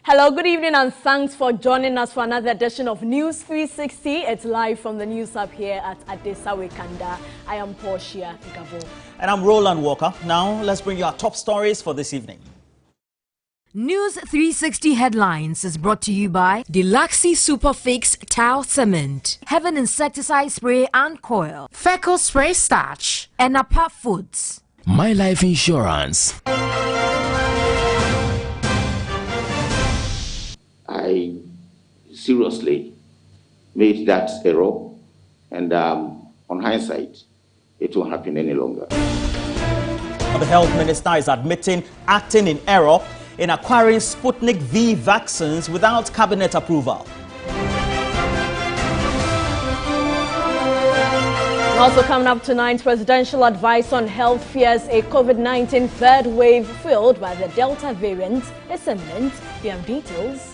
Hello, good evening, and thanks for joining us for another edition of News 360. It's live from the News Hub here at Adesawe Kanda. I am Portia Gabo. And I'm Roland Walker. Now, let's bring you our top stories for this evening. News 360 Headlines is brought to you by Deluxy Superfix Tile Cement, Heaven Insecticide Spray and Coil, Fecal Spray Starch, and Apart Foods. My Life Insurance. I seriously made that error, and on hindsight, it won't happen any longer. The health minister is admitting acting in error in acquiring Sputnik V vaccines without cabinet approval. Also coming up tonight, presidential advice on health fears a COVID-19 third wave fueled by the Delta variant is imminent. We have details.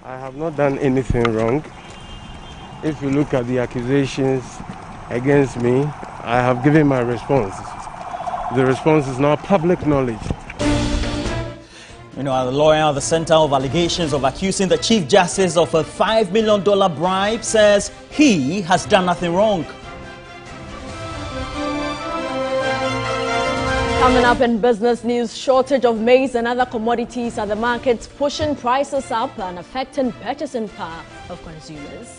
I have not done anything wrong. If you look at the accusations against me, I have given my response. The response is now public knowledge. You know, the lawyer at the center of allegations of accusing the Chief Justice of a $5 million bribe says he has done nothing wrong. Coming up in business news, shortage of maize and other commodities at the markets pushing prices up and affecting purchasing power of consumers.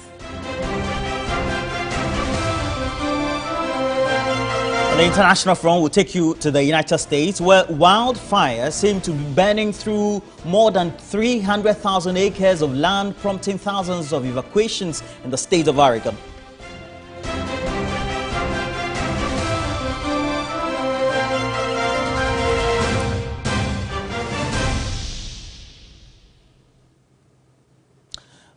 On the international front, we'll take you to the United States, where wildfires seem to be burning through more than 300,000 acres of land, prompting thousands of evacuations in the state of Oregon.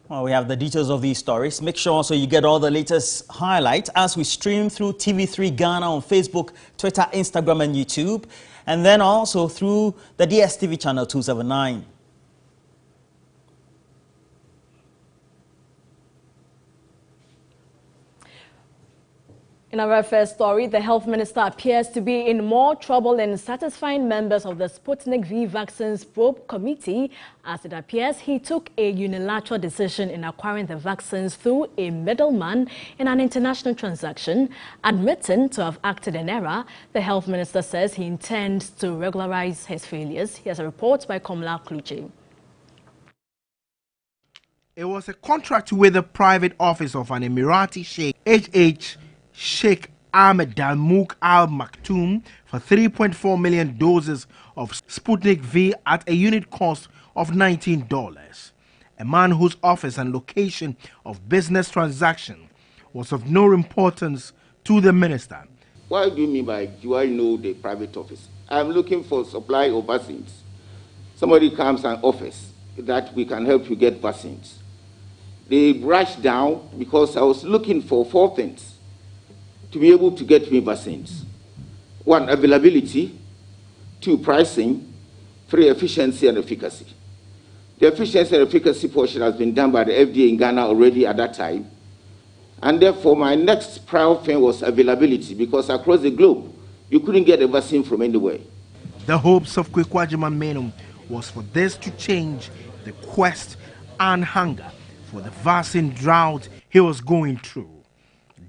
Well, we have the details of these stories. Make sure also you get all the latest highlights as we stream through TV3 Ghana on Facebook, Twitter, Instagram, and YouTube, and then also through the DSTV channel 279. In our first story, the health minister appears to be in more trouble in satisfying members of the Sputnik V vaccines probe committee, as it appears he took a unilateral decision in acquiring the vaccines through a middleman in an international transaction. Admitting to have acted in error, the health minister says he intends to regularize his failures. Here's a report by Komla Kluche. It was a contract with the private office of an Emirati Sheikh Sheikh Ahmed Dalmouk Al Maktoum for 3.4 million doses of Sputnik V at a unit cost of $19. A man whose office and location of business transaction was of no importance to the minister. What do you mean by, do I know the private office? I'm looking for supply of vaccines. Somebody comes and offers that we can help you get vaccines. They rushed down because I was looking for 4 things to be able to get me vaccines. 1, availability. 2, pricing. 3, efficiency and efficacy. The efficiency and efficacy portion has been done by the FDA in Ghana already at that time. And therefore, my next prior thing was availability, because across the globe, you couldn't get a vaccine from anywhere. The hopes of Kwekwajiman Menu was for this to change the quest and hunger for the vaccine drought he was going through.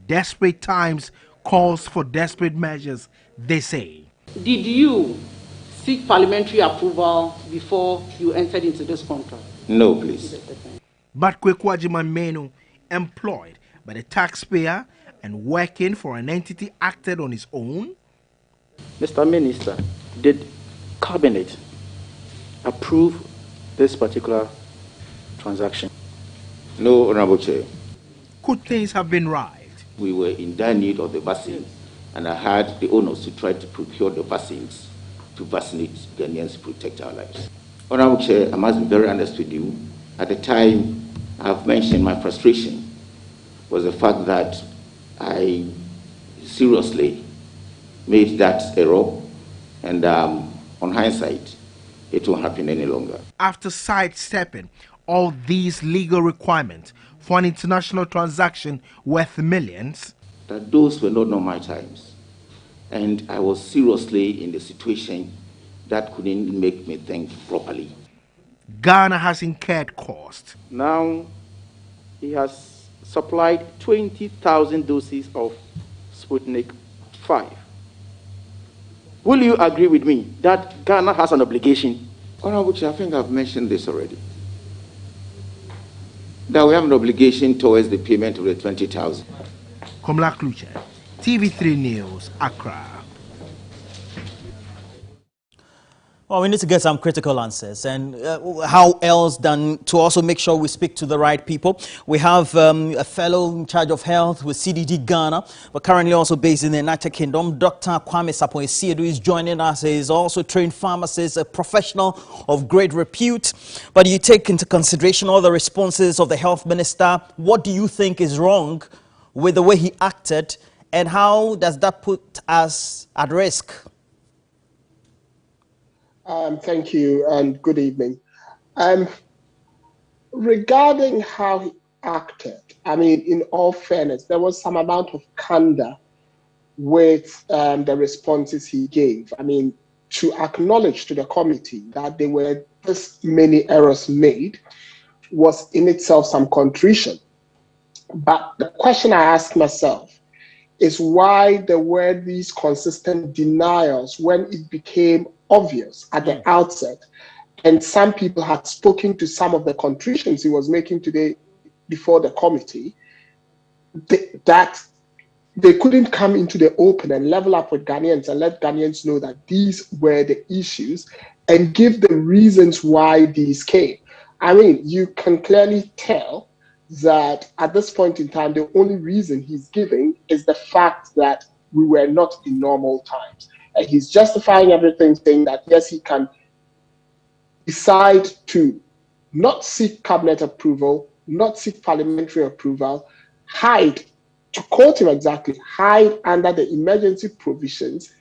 Desperate times calls for desperate measures, they say. Did you seek parliamentary approval before you entered into this contract? No, please. But Kwekwajiman Menu, employed by the taxpayer and working for an entity, acted on his own? Mr. Minister, did Cabinet approve this particular transaction? No, Honorable Chair. Could things have been right? We were in dire need of the vaccine, and I had the onus to try to procure the vaccines to vaccinate Ghanaians to protect our lives. Honorable Chair, I must be very honest with you. At the time, I've mentioned my frustration was the fact that I seriously made that error, and on hindsight, it won't happen any longer. After sidestepping all these legal requirements for an international transaction worth millions, that those were not normal times, and I was seriously in the situation that couldn't make me think properly. Ghana has incurred cost. Now, he has supplied 20,000 doses of Sputnik 5. Will you agree with me that Ghana has an obligation? Honorable Chair, I think I've mentioned this already. That we have an obligation towards the payment of the 20,000. Komla Kluche, TV3 News, Accra. Well, we need to get some critical answers, and how else than to also make sure we speak to the right people. We have a fellow in charge of health with CDD Ghana, but currently also based in the United Kingdom. Dr. Kwame Sapon-Siedu is joining us. He is also a trained pharmacist, a professional of great repute. But you take into consideration all the responses of the health minister. What do you think is wrong with the way he acted, and how does that put us at risk? Thank you and good evening. Regarding how he acted, I mean, in all fairness, there was some amount of candor with the responses he gave. I mean, to acknowledge to the committee that there were this many errors made was in itself some contrition. But the question I asked myself is why there were these consistent denials when it became obvious at the outset, and some people had spoken to some of the contritions he was making today before the committee, that they couldn't come into the open and level up with Ghanaians and let Ghanaians know that these were the issues and give the reasons why these came. I mean, you can clearly tell that at this point in time, the only reason he's giving is the fact that we were not in normal times. And he's justifying everything, saying that, yes, he can decide to not seek cabinet approval, not seek parliamentary approval, hide, to quote him exactly, hide under the emergency provisions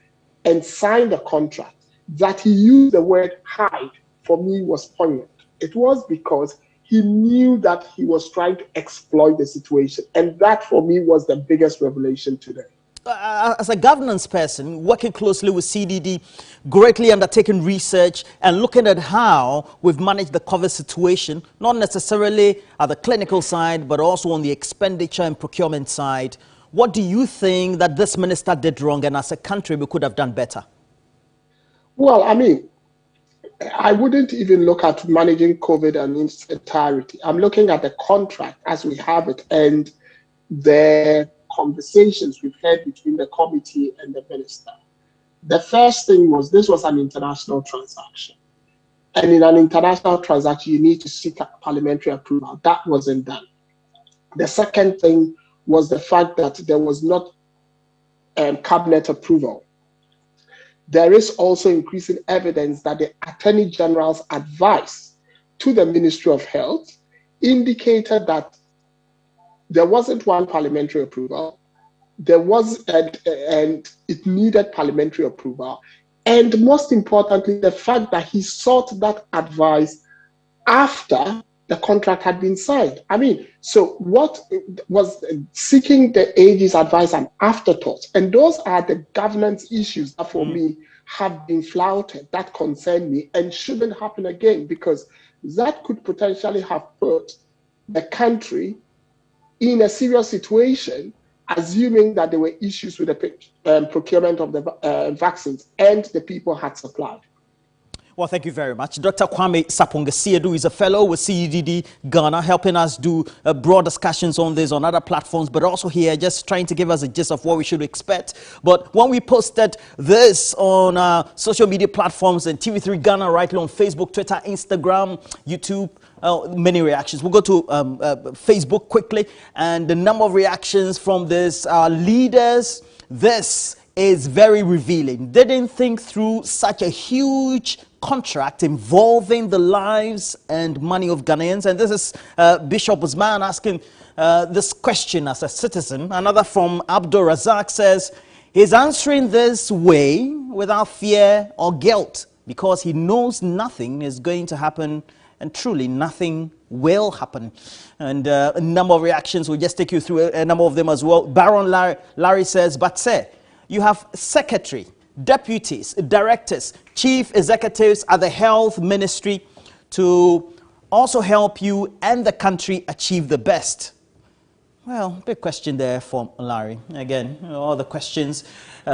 and sign the contract. That he used the word hide, for me, was poignant. It was because he knew that he was trying to exploit the situation. And that, for me, was the biggest revelation today. As a governance person, working closely with CDD, greatly undertaking research and looking at how we've managed the COVID situation, not necessarily at the clinical side, but also on the expenditure and procurement side. What do you think that this minister did wrong, and as a country we could have done better? Well, I mean, I wouldn't even look at managing COVID in its entirety. I'm looking at the contract as we have it and the conversations we've had between the committee and the minister. The first thing was this was an international transaction. And in an international transaction, you need to seek parliamentary approval. That wasn't done. The second thing was the fact that there was not cabinet approval. There is also increasing evidence that the Attorney General's advice to the Ministry of Health indicated that there wasn't one parliamentary approval. There was, and it needed parliamentary approval. And most importantly, the fact that he sought that advice after the contract had been signed. I mean, so what was seeking the AG's advice and afterthought? And those are the governance issues that for me have been flouted, that concern me and shouldn't happen again, because that could potentially have put the country in a serious situation, assuming that there were issues with the procurement of the vaccines and the people had supplied. Well, thank you very much. Dr. Kwame Sapon-Siedu is a fellow with CDD Ghana, helping us do broad discussions on this on other platforms, but also here just trying to give us a gist of what we should expect. But when we posted this on social media platforms and TV3 Ghana, right on Facebook, Twitter, Instagram, YouTube, many reactions. We'll go to Facebook quickly, and the number of reactions from this leaders. This is very revealing. They didn't think through such a huge contract involving the lives and money of Ghanaians. And this is Bishop Usman asking this question as a citizen. Another from Abdul Razak says he's answering this way without fear or guilt because he knows nothing is going to happen, and truly nothing will happen. And a number of reactions, we'll just take you through a number of them as well. Baron Larry says, but sir, you have secretary, deputies, directors, chief executives at the health ministry to also help you and the country achieve the best. Well, big question there from Larry. Again, all the questions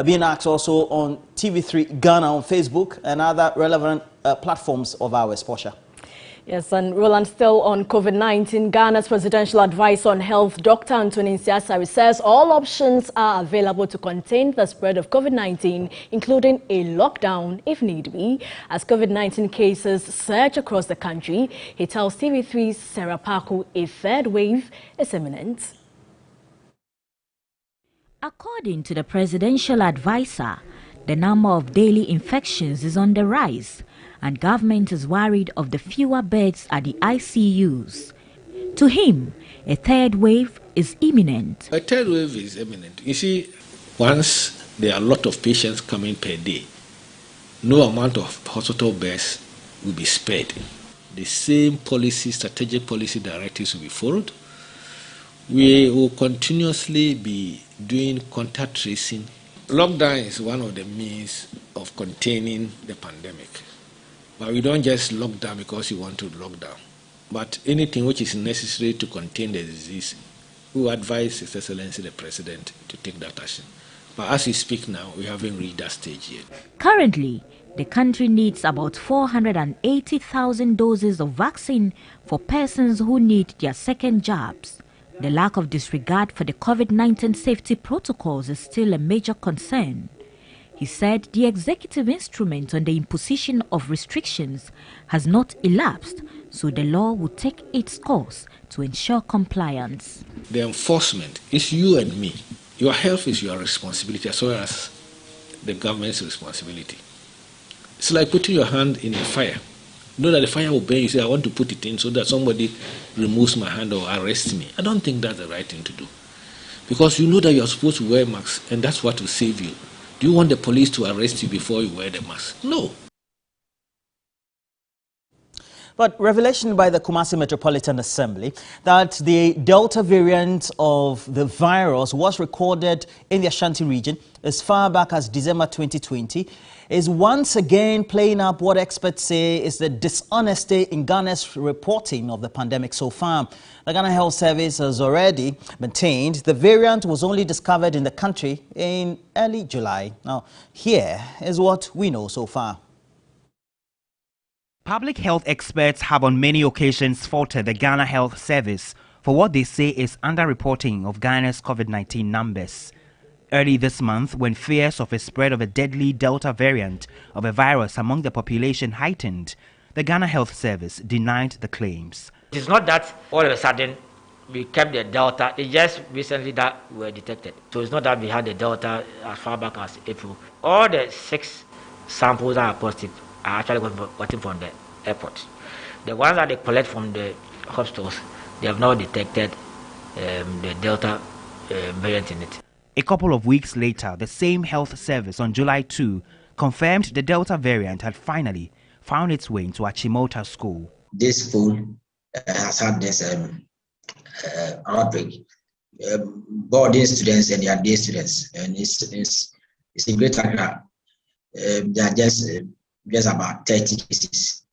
being asked also on TV3 Ghana on Facebook and other relevant platforms of ours, Portia. Yes, and Roland, still on COVID-19, Ghana's presidential advisor on health, Dr. Anthony Nsiasari, says all options are available to contain the spread of COVID-19, including a lockdown if need be. As COVID-19 cases surge across the country, he tells TV3's Sarah Paku a third wave is imminent. According to the presidential advisor, the number of daily infections is on the rise, and government is worried of the fewer beds at the ICUs. To him, a third wave is imminent. A third wave is imminent. You see, once there are a lot of patients coming per day, no amount of hospital beds will be spared. The same policy, strategic policy directives will be followed. We will continuously be doing contact tracing. Lockdown is one of the means of containing the pandemic. But we don't just lock down because you want to lock down. But anything which is necessary to contain the disease, we advise His Excellency the President to take that action. But as we speak now, we haven't reached that stage yet. Currently, the country needs about 480,000 doses of vaccine for persons who need their second jabs. The lack of disregard for the COVID-19 safety protocols is still a major concern. He said the executive instrument on the imposition of restrictions has not elapsed, so the law will take its course to ensure compliance. The enforcement is you and me. Your health is your responsibility as well as the government's responsibility. It's like putting your hand in a fire. You know that the fire will burn. You say, I want to put it in so that somebody removes my hand or arrests me. I don't think that's the right thing to do. Because you know that you're supposed to wear masks, and that's what will save you. Do you want the police to arrest you before you wear the mask? No. But revelation by the Kumasi Metropolitan Assembly that the Delta variant of the virus was recorded in the Ashanti region as far back as December 2020 is once again playing up what experts say is the dishonesty in Ghana's reporting of the pandemic so far. The Ghana Health Service has already maintained the variant was only discovered in the country in early July. Now, here is what we know so far. Public health experts have on many occasions faulted the Ghana Health Service for what they say is underreporting of Ghana's COVID-19 numbers. Early this month, when fears of a spread of a deadly Delta variant of a virus among the population heightened, the Ghana Health Service denied the claims. It is not that all of a sudden we kept the Delta, it's just recently that we were detected. So it's not that we had the Delta as far back as April. All the 6 samples that are positive are actually gotten from the airport. The ones that they collect from the hospitals, they have now detected the Delta variant in it. A couple of weeks later, the same health service on July 2 confirmed the Delta variant had finally found its way into Achimota School. This school has had this outbreak. Boarding students and their day students, and it's a great Accra. There are just about 30 cases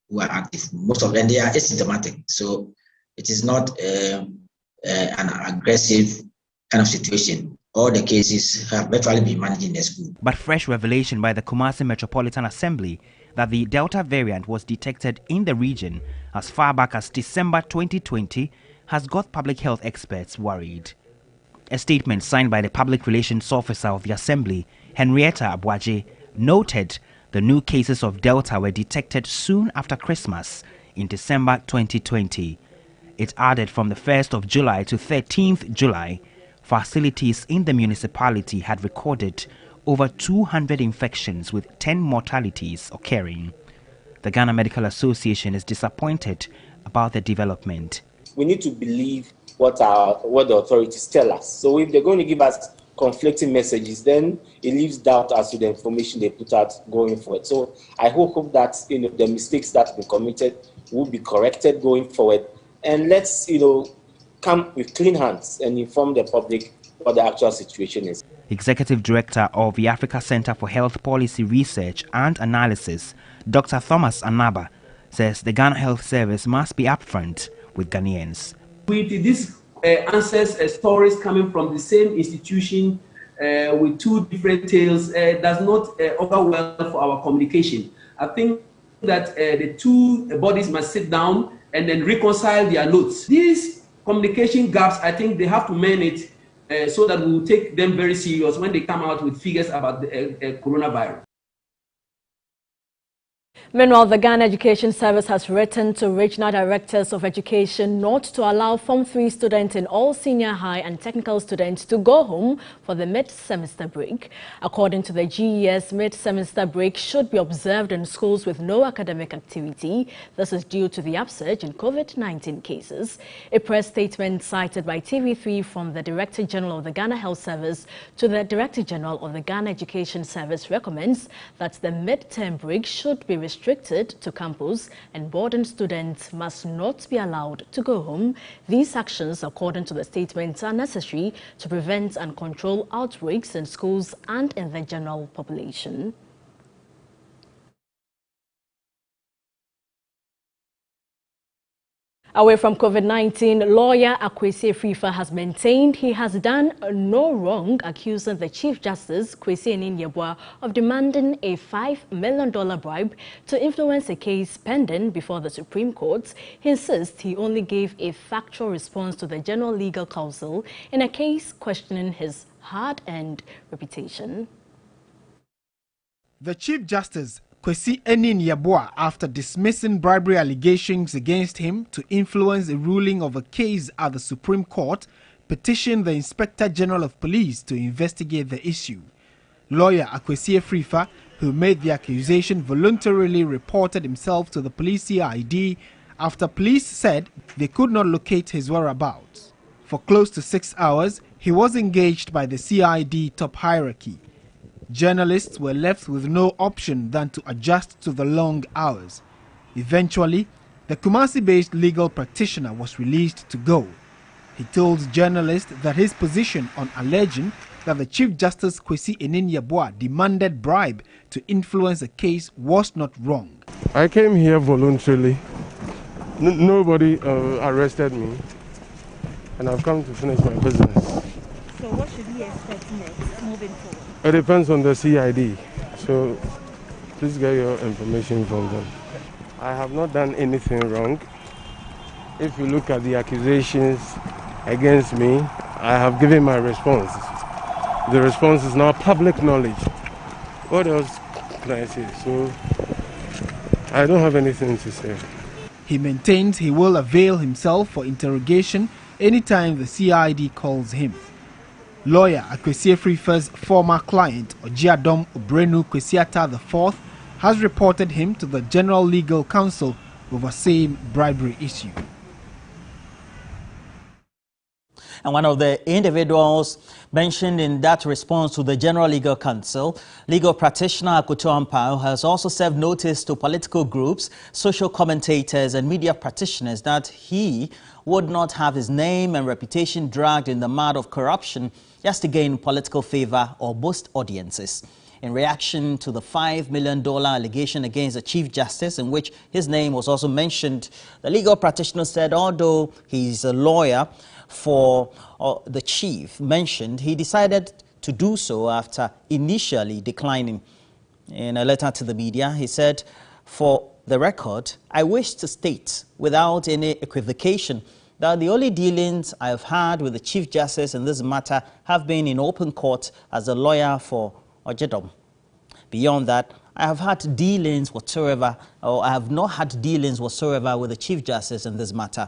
who are active. Most of them, they are asymptomatic, so it is not an aggressive kind of situation. All the cases have virtually been managed in the school. But fresh revelation by the Kumasi Metropolitan Assembly that the Delta variant was detected in the region as far back as December 2020 has got public health experts worried. A statement signed by the Public Relations Officer of the Assembly, Henrietta Abuaje, noted the new cases of Delta were detected soon after Christmas in December 2020. It added from the 1st of July to 13th July, facilities in the municipality had recorded over 200 infections with 10 mortalities occurring. The Ghana Medical Association is disappointed about the development. We need to believe what the authorities tell us. So if they're going to give us conflicting messages, then it leaves doubt as to the information they put out going forward. So I hope that the mistakes that have been committed will be corrected going forward, and let's come with clean hands and inform the public what the actual situation is. Executive Director of the Africa Center for Health Policy Research and Analysis, Dr. Thomas Anaba, says the Ghana Health Service must be upfront with Ghanaians. With these answers, stories coming from the same institution with two different tales does not offer well for our communication. I think that the two bodies must sit down and then reconcile their notes. These communication gaps, I think they have to mend it so that we will take them very serious when they come out with figures about the coronavirus. Meanwhile, the Ghana Education Service has written to regional directors of education not to allow Form 3 students in all senior high and technical students to go home for the mid-semester break. According to the GES, mid-semester break should be observed in schools with no academic activity. This is due to the upsurge in COVID-19 cases. A press statement cited by TV3 from the Director General of the Ghana Health Service to the Director General of the Ghana Education Service recommends that the mid-term break should be restricted to campus and boarding students must not be allowed to go home. These actions, according to the statement, are necessary to prevent and control outbreaks in schools and in the general population. Away from COVID-19, lawyer Kwesi Afrifa has maintained he has done no wrong, accusing the Chief Justice, Kwesi Enin-Yeboah, of demanding a $5 million bribe to influence a case pending before the Supreme Court. He insists he only gave a factual response to the General Legal Counsel in a case questioning his hard-earned reputation. The Chief Justice, Kwesi Enin-Yeboah, after dismissing bribery allegations against him to influence the ruling of a case at the Supreme Court, petitioned the Inspector General of Police to investigate the issue. Lawyer Kwesi Afrifa, who made the accusation, voluntarily reported himself to the police CID after police said they could not locate his whereabouts. For close to 6 hours, he was engaged by the CID top hierarchy. Journalists were left with no option than to adjust to the long hours. Eventually, the Kumasi-based legal practitioner was released to go. He told journalists that his position on alleging that the Chief Justice Kwesi Enin-Yeboah demanded bribe to influence the case was not wrong. I came here voluntarily. Nobody arrested me, and I've come to finish my business. So what should we expect next, moving forward? It depends on the CID, so please get your information from them. I have not done anything wrong. If you look at the accusations against me, I have given my response. The response is now public knowledge. What else can I say? So I don't have anything to say. He maintains he will avail himself for interrogation anytime the CID calls him. Lawyer Kwesi Afrifa's former client, Ojiadom Obrenu Kwesiata IV, has reported him to the General Legal Counsel over same bribery issue. And one of the individuals mentioned in that response to the General Legal Counsel, legal practitioner Akoto Ampao, has also served notice to political groups, social commentators and media practitioners that he would not have his name and reputation dragged in the mud of corruption just to gain political favor or boost audiences. In reaction to the $5 million allegation against the Chief Justice, in which his name was also mentioned, the legal practitioner said although he's a lawyer for the chief mentioned, he decided to do so after initially declining. In a letter to the media, he said, "For the record, I wish to state without any equivocation that the only dealings I have had with the Chief Justice in this matter have been in open court as a lawyer for Ojedom. Beyond that, I have had dealings whatsoever, or I have not had dealings whatsoever with the Chief Justice in this matter."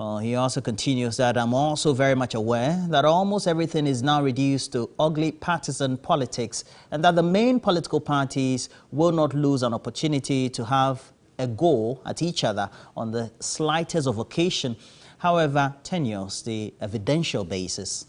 Well, he also continues that I'm also very much aware that almost everything is now reduced to ugly partisan politics and that the main political parties will not lose an opportunity to have a go at each other on the slightest of occasion, however tenuous the evidential basis.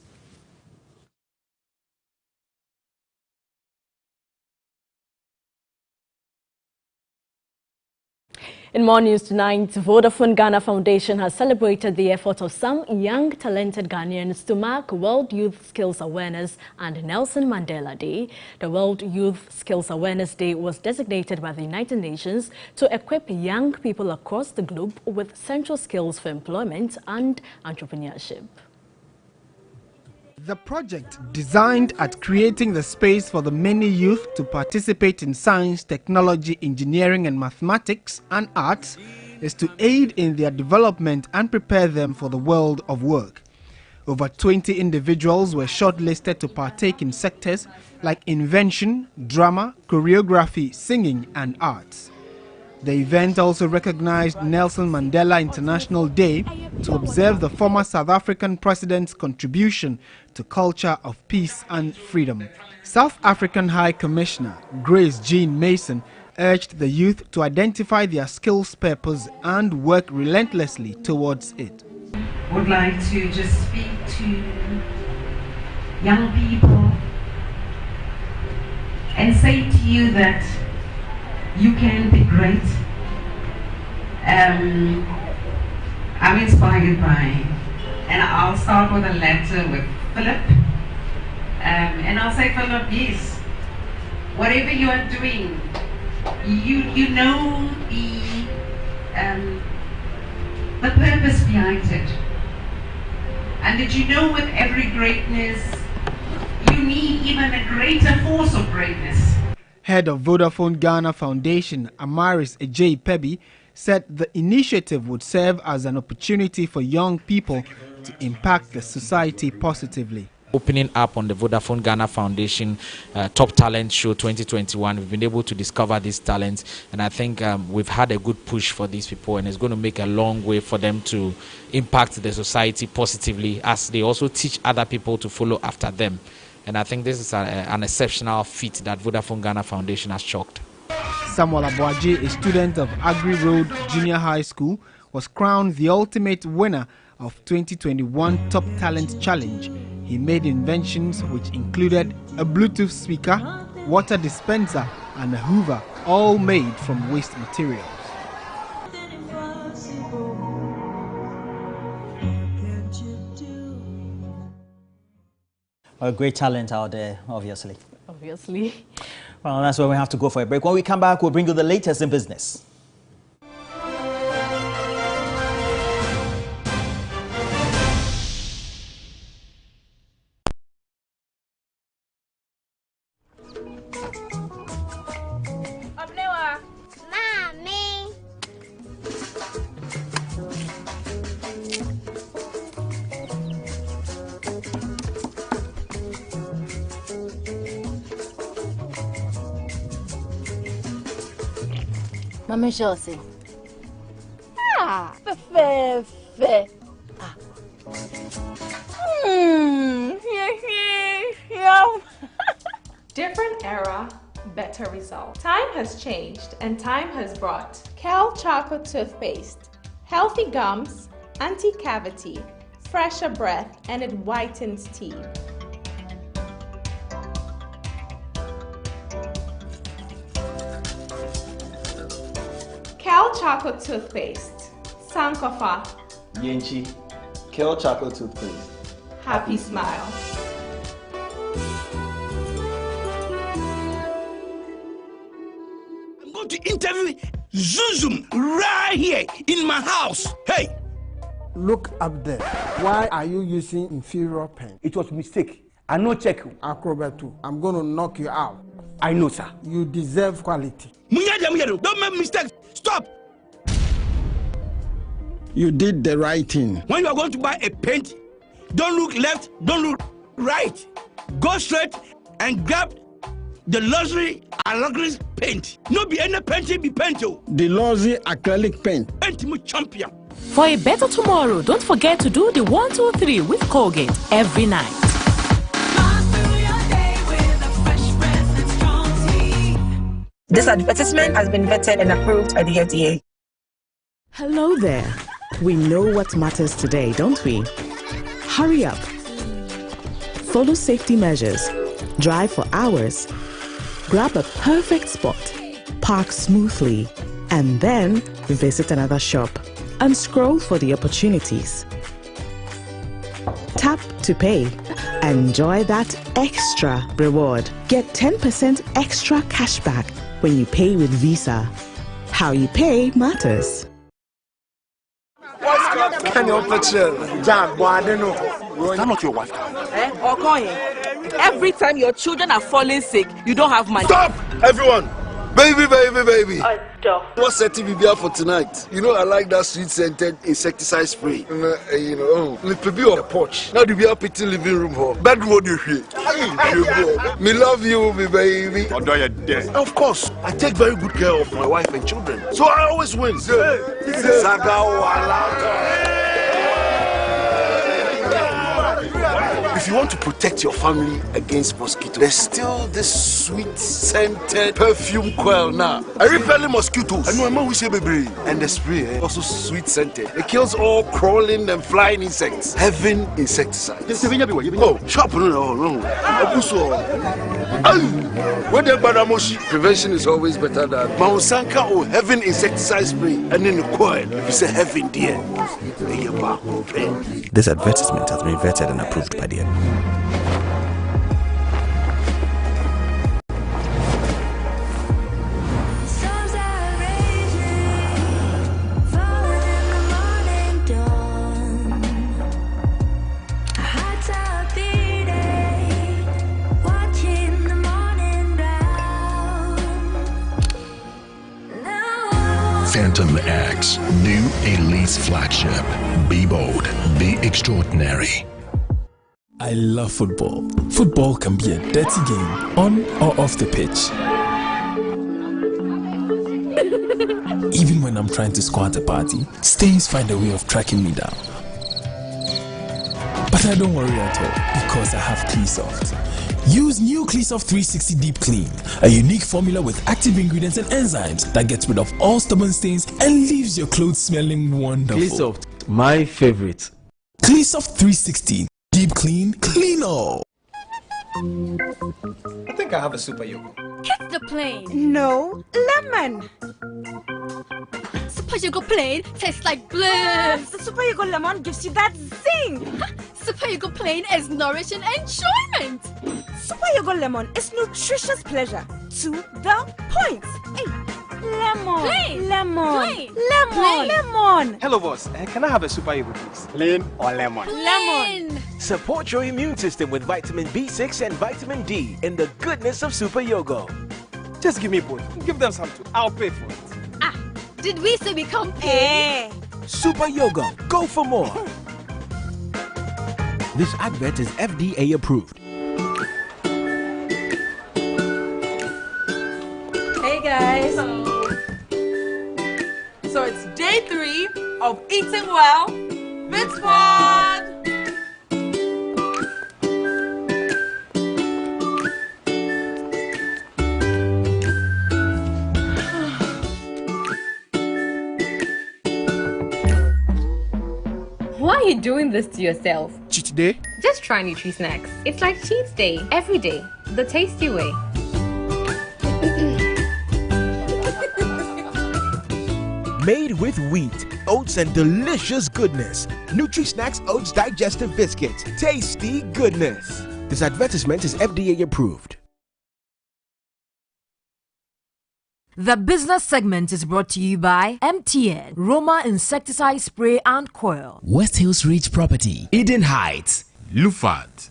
In more news tonight, Vodafone Ghana Foundation has celebrated the effort of some young, talented Ghanaians to mark World Youth Skills Awareness and Nelson Mandela Day. The World Youth Skills Awareness Day was designated by the United Nations to equip young people across the globe with essential skills for employment and entrepreneurship. The project, designed at creating the space for the many youth to participate in science, technology, engineering and mathematics and arts, is to aid in their development and prepare them for the world of work. Over 20 individuals were shortlisted to partake in sectors like invention, drama, choreography, singing and arts. The event also recognized Nelson Mandela International Day to observe the former South African president's contribution to culture of peace and freedom. South African High Commissioner Grace Jean Mason urged the youth to identify their skills purpose and work relentlessly towards it. I would like to just speak to young people and say to you that you can be great. I'm inspired by, and I'll start with a letter with Philip. And I'll say, Philip, yes, whatever you are doing, you know the purpose behind it. And that you know with every greatness, you need even a greater force of greatness. Head of Vodafone Ghana Foundation, Amaris Ejay Pebi, said the initiative would serve as an opportunity for young people to impact the society positively. Opening up on the Vodafone Ghana Foundation Top Talent Show 2021, we've been able to discover these talents, and I think we've had a good push for these people, and it's going to make a long way for them to impact the society positively as they also teach other people to follow after them. And I think this is an exceptional feat that Vodafone Ghana Foundation has chalked. Samuel Abuaji, a student of Agri Road Junior High School, was crowned the ultimate winner of 2021 Top Talent Challenge. He made inventions which included a Bluetooth speaker, water dispenser and a Hoover, all made from waste materials. A great talent out there, obviously. Obviously. Well, that's where we have to go for a break. When we come back, we'll bring you the latest in business. Mama Chelsea. Fe. Different era, better result. Time has changed and time has brought Kel Chocolate Toothpaste. Healthy gums, anti-cavity, fresher breath, and it whitens teeth. Kel Chocolate Toothpaste. Sankofa. Yenchi. Kel Chocolate Toothpaste. Happy smile. I'm going to interview Zuzum right here in my house. Hey! Look up there. Why are you using inferior pen? It was a mistake. I no check. Acrobat2, I'm going to knock you out. I know, sir. You deserve quality. Don't make mistakes. Stop. You did the right thing. When you are going to buy a paint, don't look left, don't look right. Go straight and grab the luxury acrylic paint. No be any paint, be paint. The luxury acrylic paint. Paint me champion. For a better tomorrow, don't forget to do the 1, 2, 3 with Colgate every night. This advertisement has been vetted and approved by the FDA. Hello there. We know what matters today, don't we? Hurry up. Follow safety measures. Drive for hours. Grab a perfect spot. Park smoothly. And then visit another shop and scroll for the opportunities. Tap to pay. Enjoy that extra reward. Get 10% extra cash back when you pay with Visa. How you pay matters. Can you picture? Jack, boy, I don't know. Is that not your wife? Every time your children are falling sick, you don't have money. Stop, everyone! Baby. Stop. What's the TV for tonight? You know I like that sweet-scented insecticide spray. Let's be on the porch. Now do we have a living room hall? Bedroom, what do you hear? Me love you, me baby. Of course, I take very good care of my wife and children, so I always win. If you want to protect your family against mosquitoes, there's still this sweet scented perfume coil now. I repel mosquitoes. I know I'm always baby. And the spray also sweet scented. It kills all crawling and flying insects. Heaven insecticide. Oh, sharp no. Prevention is always better than Mausanka or Heaven insecticide spray. And in the coil, you say heaven dear. This advertisement has been vetted and approved by the FDA. Phantom X, new Elise flagship. Be bold, be extraordinary. I love football. Football can be a dirty game, on or off the pitch. Even when I'm trying to score at a party, stains find a way of tracking me down. But I don't worry at all, because I have Cleansoft. Use new Cleansoft 360 Deep Clean, a unique formula with active ingredients and enzymes that gets rid of all stubborn stains and leaves your clothes smelling wonderful. Cleansoft, my favorite. Cleansoft 360 Deep Clean, clean all. I think I have a super yogo. Kiss the plane. No, lemon. Super Yogo plain tastes like bliss. The Super Yogo lemon gives you that zing. Super Yogo plain is nourishing enjoyment. Super Yogo lemon is nutritious pleasure to the point. Hey, lemon, Plain. lemon, Plain. lemon, Plain. lemon. Hello, boss. Can I have a super yogo, please? Plain or lemon? Plain. Support your immune system with vitamin B6 and vitamin D in the goodness of Super Yogo. Just give me both. Give them some too. I'll pay for it. Did we say we come pay? Super Yogo, go for more. This advert is FDA approved. Hey guys. So it's day 3 of eating well with sport. Why are you doing this to yourself? Cheat day? Just try Nutri-Snacks. It's like cheat day, every day, the tasty way. Made with wheat, oats, and delicious goodness. Nutri-Snacks Oats Digestive Biscuits. Tasty goodness. This advertisement is FDA approved. The business segment is brought to you by MTN, Roma Insecticide Spray and Coil, West Hills Ridge Property, Eden Heights, Lufat.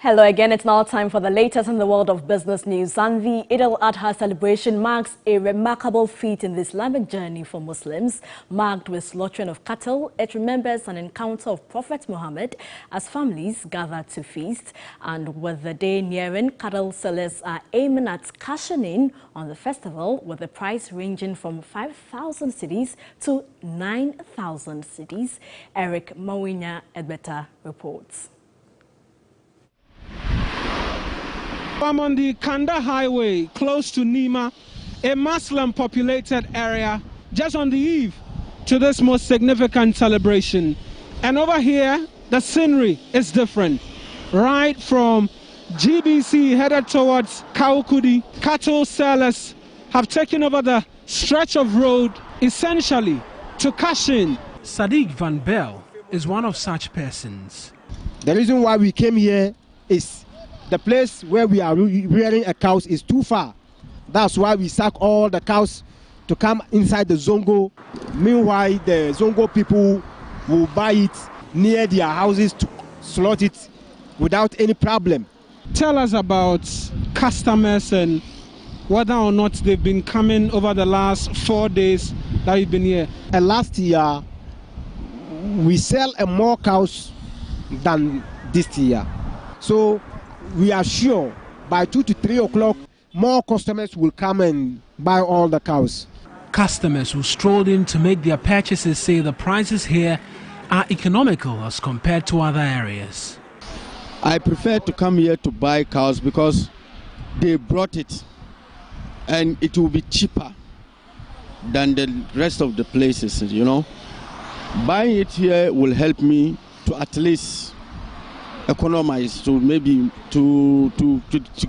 Hello again, it's now time for the latest in the world of business news. And the Eid al-Adha celebration marks a remarkable feat in the Islamic journey for Muslims. Marked with slaughtering of cattle, it remembers an encounter of Prophet Muhammad as families gather to feast. And with the day nearing, cattle sellers are aiming at cashing in on the festival, with the price ranging from 5,000 cedis to 9,000 cedis. Eric Mawinya Edbeta reports. I'm on the Kanda Highway, close to Nima, a Muslim-populated area, just on the eve to this most significant celebration. And over here, the scenery is different. Right from GBC headed towards Kaukudi, cattle sellers have taken over the stretch of road essentially to cash in. Sadiq Van Bell is one of such persons. The reason why we came here is the place where we are rearing a cows is too far. That's why we sack all the cows to come inside the Zongo. Meanwhile, the Zongo people will buy it near their houses to slaughter it without any problem. Tell us about customers and whether or not they've been coming over the last 4 days that you've been here. And last year, we sell more cows than this year. So we are sure by 2 to 3 o'clock, more customers will come and buy all the cows. Customers who strolled in to make their purchases say the prices here are economical as compared to other areas. I prefer to come here to buy cows because they brought it and it will be cheaper than the rest of the places, you know. Buying it here will help me to at least economize, to maybe to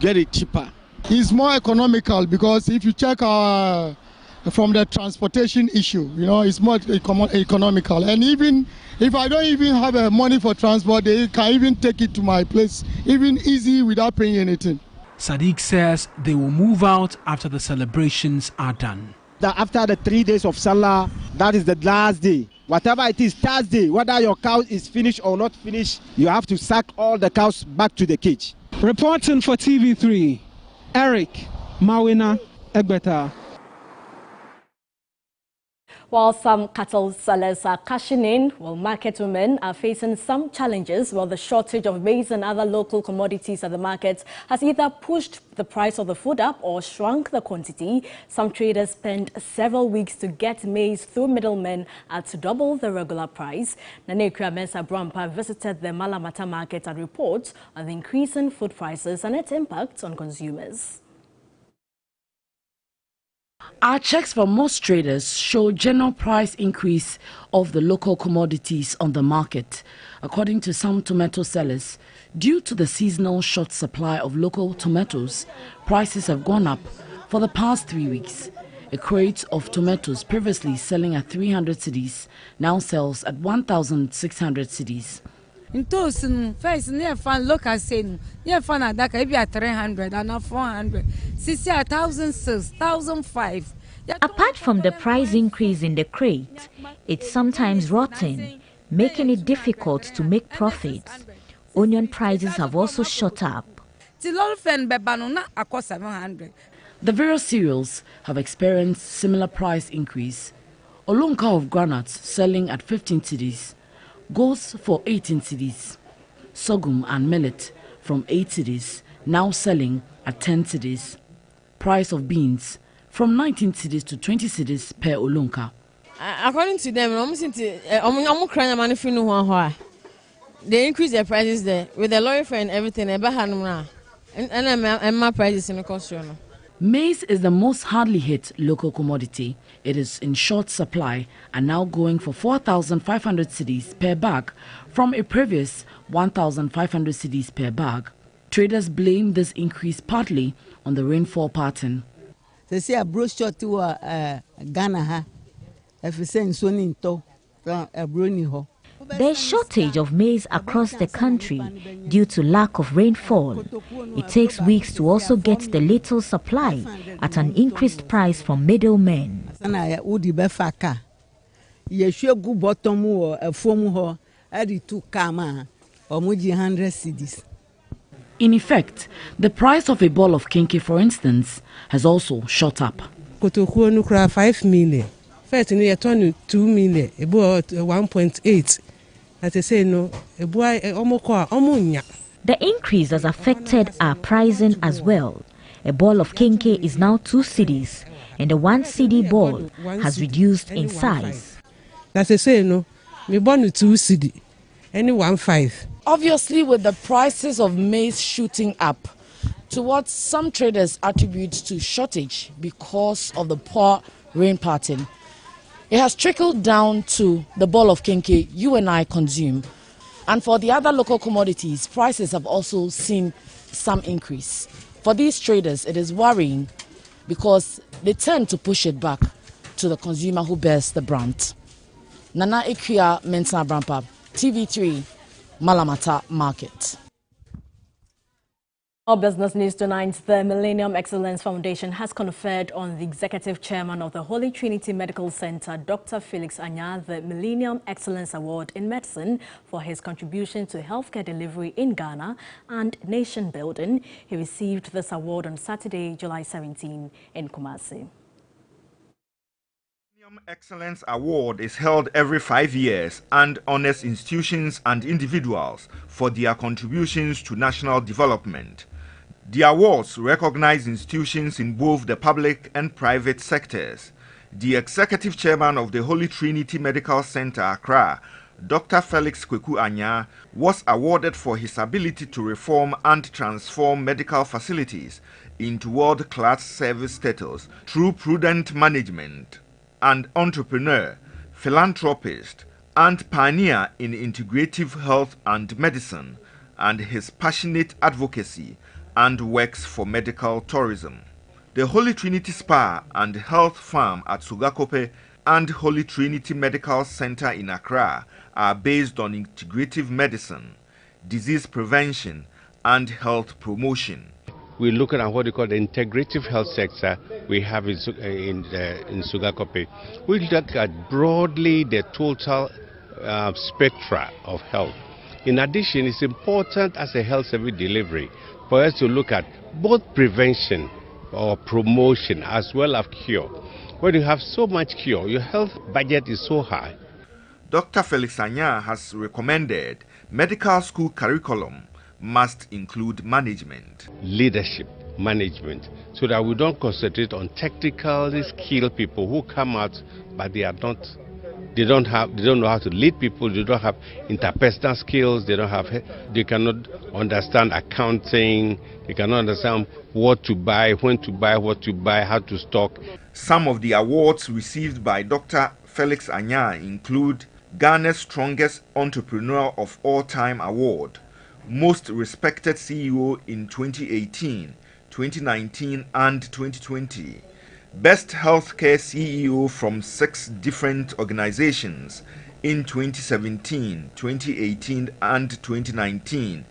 get it cheaper. It's more economical because if you check from the transportation issue, you know, it's more economical. And even if I don't even have money for transport, they can even take it to my place, even easy without paying anything. Sadiq says they will move out after the celebrations are done. After the 3 days of Salah, that is the last day. Whatever it is, Thursday, whether your cow is finished or not finished, you have to sack all the cows back to the cage. Reporting for TV3, Eric Mawina Egbeta. While some cattle sellers are cashing in, while market women are facing some challenges, while the shortage of maize and other local commodities at the markets has either pushed the price of the food up or shrunk the quantity. Some traders spend several weeks to get maize through middlemen at double the regular price. Nanekria Mensa Brampa visited the Malamata market and reports on the increase in food prices and its impact on consumers. Our checks for most traders show general price increase of the local commodities on the market. According to some tomato sellers, due to the seasonal short supply of local tomatoes, prices have gone up for the past 3 weeks. A crate of tomatoes previously selling at 300 cedis now sells at 1,600 cedis. In Tosin, first near fan look at saying, near fan at that maybe at 300 and 400, 1,006, 1,005. Apart from the price increase in the crate, it's sometimes rotten, making it difficult to make profits. Onion prices have also shot up. The various cereals have experienced similar price increase. Olunka of granuts selling at 15 cedis goes for 18 cedis. Sorghum and millet from 8 cedis now selling at 10 cedis. Price of beans from 19 cedis to 20 cedis per Olunka. According to them, they increase their prices there with the lorry fare and everything. And my prices in the construction. Maize is the most hardly hit local commodity. It is in short supply and now going for 4,500 cedis per bag from a previous 1,500 cedis per bag. Traders blame this increase partly on the rainfall pattern. They say a brochure to Ghana, if you say so, a brony ho. There's shortage of maize across the country due to lack of rainfall. It takes weeks to also get the little supply at an increased price from middlemen. In effect, the price of a ball of kinky, for instance, has also shot up. Kotokuo no kura 5 million. First in year 2 million, about 1.8. As I say no, The increase has affected our pricing as well. A ball of kinky is now 2 cedis, and the 1 cedi ball has reduced in size. As I say no, me born 2 cedi, any 1.5. Obviously, with the prices of maize shooting up, to what some traders attribute to shortage because of the poor rain pattern, it has trickled down to the ball of kinky you and I consume. And for the other local commodities, prices have also seen some increase. For these traders, it is worrying because they tend to push it back to the consumer who bears the brunt. Nana Ikuya Mensah Brampab, TV3, Malamata Market. Our business news tonight. The Millennium Excellence Foundation has conferred on the Executive Chairman of the Holy Trinity Medical Center, Dr. Felix Anya, the Millennium Excellence Award in Medicine for his contribution to healthcare delivery in Ghana and nation building. He received this award on Saturday, July 17 in Kumasi. Excellence Award is held every 5 years and honors institutions and individuals for their contributions to national development. The awards recognize institutions in both the public and private sectors. The executive chairman of the Holy Trinity Medical Center, Accra, Dr. Felix Kweku Anya, was awarded for his ability to reform and transform medical facilities into world-class service status through prudent management. An entrepreneur, philanthropist, and pioneer in integrative health and medicine, and his passionate advocacy and works for medical tourism. The Holy Trinity Spa and Health Farm at Sugakope and Holy Trinity Medical Center in Accra are based on integrative medicine, disease prevention, and health promotion. We're looking at what we call the integrative health sector we have in Sugakope. We look at broadly the total spectra of health. In addition, it's important as a health service delivery for us to look at both prevention or promotion as well as cure. When you have so much cure, your health budget is so high. Dr. Felix Anya has recommended medical school curriculum must include management, leadership management, so that we don't concentrate on technically skilled people who come out but they don't know how to lead people, they don't have interpersonal skills, they cannot understand accounting, they cannot understand what to buy, when to buy, what to buy, how to stock. Some of the awards received by Dr. Felix Anya include Ghana's Strongest Entrepreneur of All Time Award, Most Respected CEO in 2018, 2019 and 2020, Best Healthcare CEO from 6 different organizations in 2017, 2018 and 2019,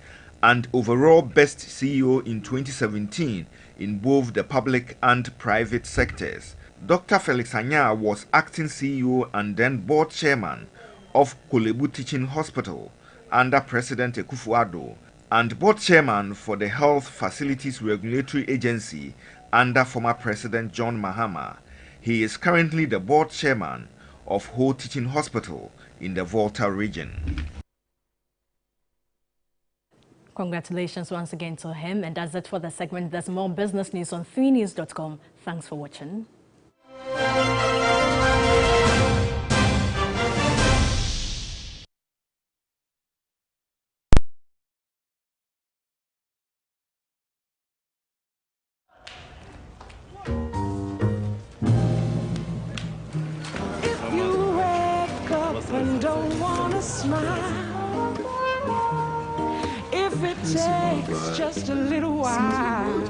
and overall Best CEO in 2017 in both the public and private sectors. Dr. Felix Anya was acting CEO and then board chairman of Kolebu Teaching Hospital under President Akufo-Addo, and board chairman for the Health Facilities Regulatory Agency under former President John Mahama. He is currently the board chairman of Ho Teaching Hospital in the Volta region. Congratulations once again to him, and that's it for the segment. There's more business news on 3news.com. Thanks for watching. And don't wanna smile, if it takes just a little while,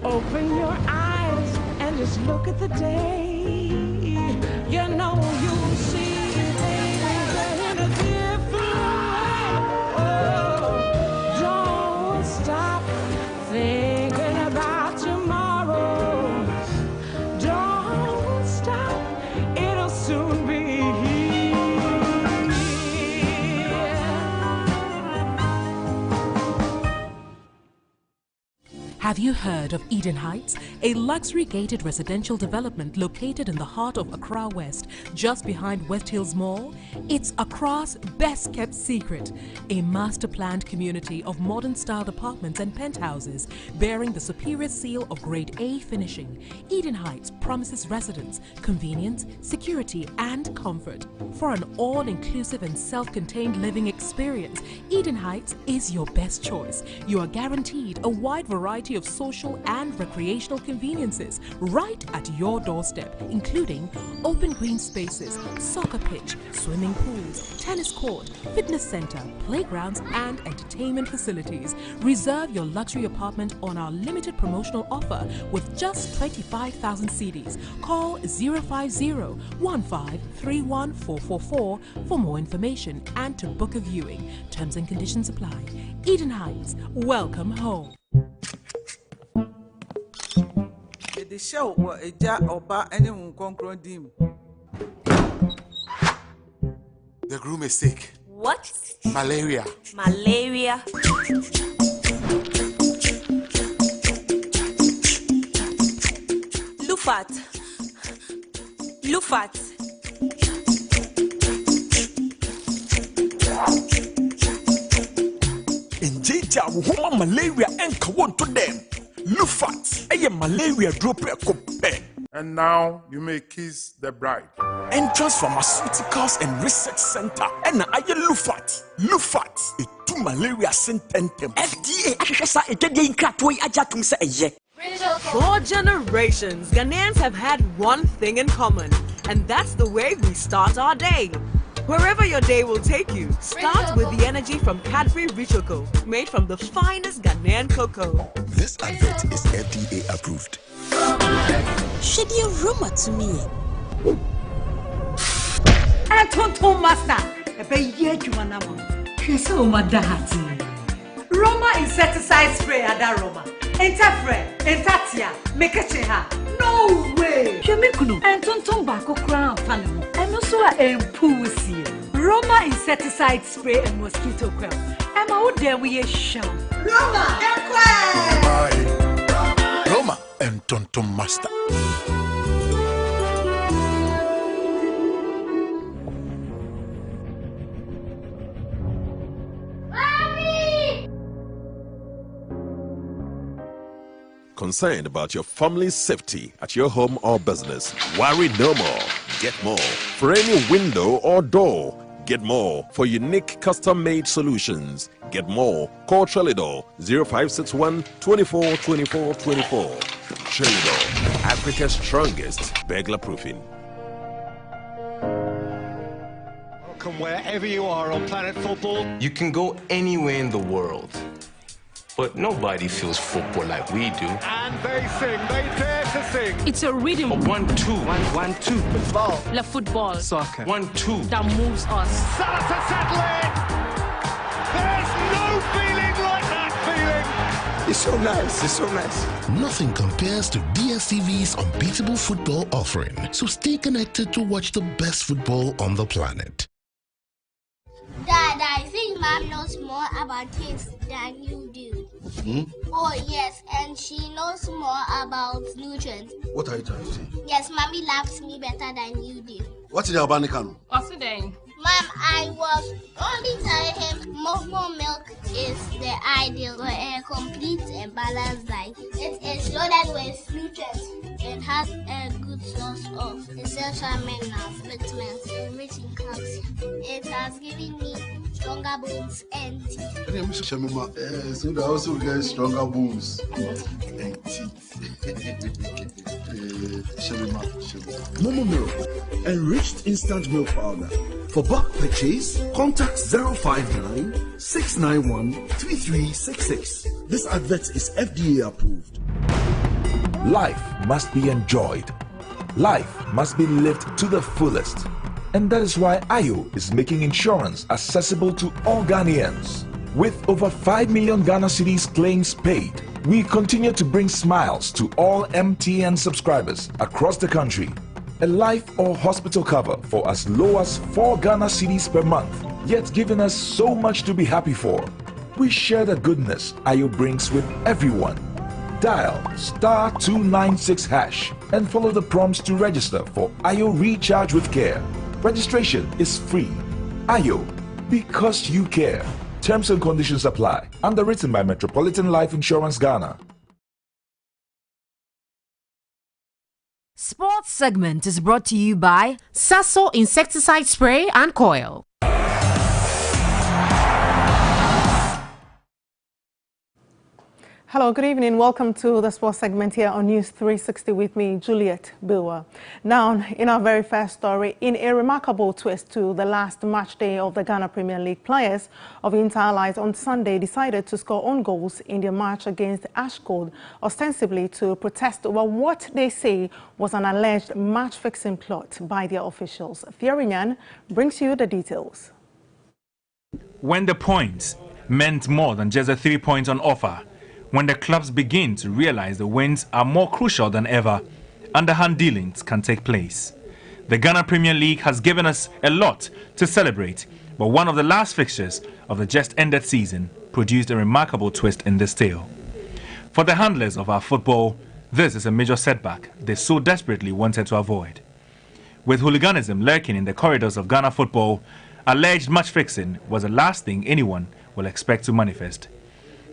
open your eyes and just look at the day. You know you'll see things in a different way. Oh, don't stop thinking about tomorrow. Don't stop, it'll soon be here. Have you heard of Eden Heights, a luxury gated residential development located in the heart of Accra West, just behind West Hills Mall? It's Accra's best kept secret, a master planned community of modern style apartments and penthouses bearing the superior seal of Grade A finishing. Eden Heights promises residents convenience, security and comfort. For an all-inclusive and self-contained living experience, Eden Heights is your best choice. You are guaranteed a wide variety of social and recreational conveniences right at your doorstep, including open green spaces, soccer pitch, swimming pools, tennis court, fitness center, playgrounds and entertainment facilities. Reserve your luxury apartment on our limited promotional offer with just 25,000 cedis. Call 050-1531-444 for more information and to book a viewing. Terms and conditions apply. Eden Heights, welcome home. The show was a jar or bar anyone conquer dim. The groom is sick. What? Malaria. Malaria. Lufat. Lufat. In Jija, woman malaria and kawan to them. Lufat, a malaria drop a cope. And now you may kiss the bride. Entrance Pharmaceuticals and Research Center. And I Lufat. Lufat, a two malaria sententem. FDA, For generations, Ghanaians have had one thing in common, and that's the way we start our day. Wherever your day will take you, start with the energy from Cadbury Rich Cocoa, made from the finest Ghanaian cocoa. This advert is FDA approved. Should you rumor to me? Tonton Master, a baby, you are number. So, Madahati. Roma insecticide spray at that Roma. Interfere, Entatia, make a cheha. No way! Shemikuno, and Tonton Bako crown panel, and also a pussy. Roma insecticide spray and mosquito quell. And out there we a show. Roma, Roma and Tonton Master. Concerned about your family's safety at your home or business? Worry no more. Get more. For any window or door, get more. For unique custom-made solutions, get more. Call Trelidor 0561 24 24 24. Trelidor, Africa's strongest burglar proofing. Welcome wherever you are on Planet Football. You can go anywhere in the world, but nobody feels football like we do. And they sing, they dare to sing. It's a rhythm. 1 2 1 2 Football. La football. Soccer. 1 2 that moves us. Salah to settle it. There's no feeling like that feeling. It's so nice. It's so nice. Nothing compares to DSTV's unbeatable football offering. So stay connected to watch the best football on the planet. Dad, I think Mom knows more about things than you do. Oh, yes, and she knows more about nutrients. What are you trying to say? Yes, Mommy loves me better than you do. What's in the Albanicano? What's it then? Mom, I was only telling him more milk is the ideal for a complete and balanced diet. It is loaded with nutrients. It has a good source of essential minerals, vitamins, and rich in calcium. It has given me stronger bones and teeth. So that also get stronger bones and teeth. Momo Milk, enriched instant milk powder. For bulk purchase, contact 059 691 3366. This advert is FDA approved. Life must be enjoyed. Life must be lived to the fullest. And that is why Ayo is making insurance accessible to all Ghanaians. With over 5 million Ghana cedis claims paid, we continue to bring smiles to all MTN subscribers across the country. A life or hospital cover for as low as 4 Ghana cedis per month, yet giving us so much to be happy for. We share the goodness Ayo brings with everyone. Dial *296# and follow the prompts to register for Ayo Recharge with Care. Registration is free. Ayo, because you care. Terms and conditions apply. Underwritten by Metropolitan Life Insurance Ghana. Sports segment is brought to you by Sasso Insecticide Spray and Coil. Hello, good evening. Welcome to the sports segment here on News 360 with me, Juliet Bilwa. Now, in our very first story, in a remarkable twist to the last match day of the Ghana Premier League, players of Inter Allies on Sunday decided to score own goals in their match against Ashgold, ostensibly to protest over what they say was an alleged match-fixing plot by their officials. Thierry brings you the details. When the points meant more than just the 3 points on offer, when the clubs begin to realize the wins are more crucial than ever, underhand dealings can take place. The Ghana Premier League has given us a lot to celebrate, but one of the last fixtures of the just-ended season produced a remarkable twist in this tale. For the handlers of our football, this is a major setback they so desperately wanted to avoid. With hooliganism lurking in the corridors of Ghana football, alleged match-fixing was the last thing anyone will expect to manifest.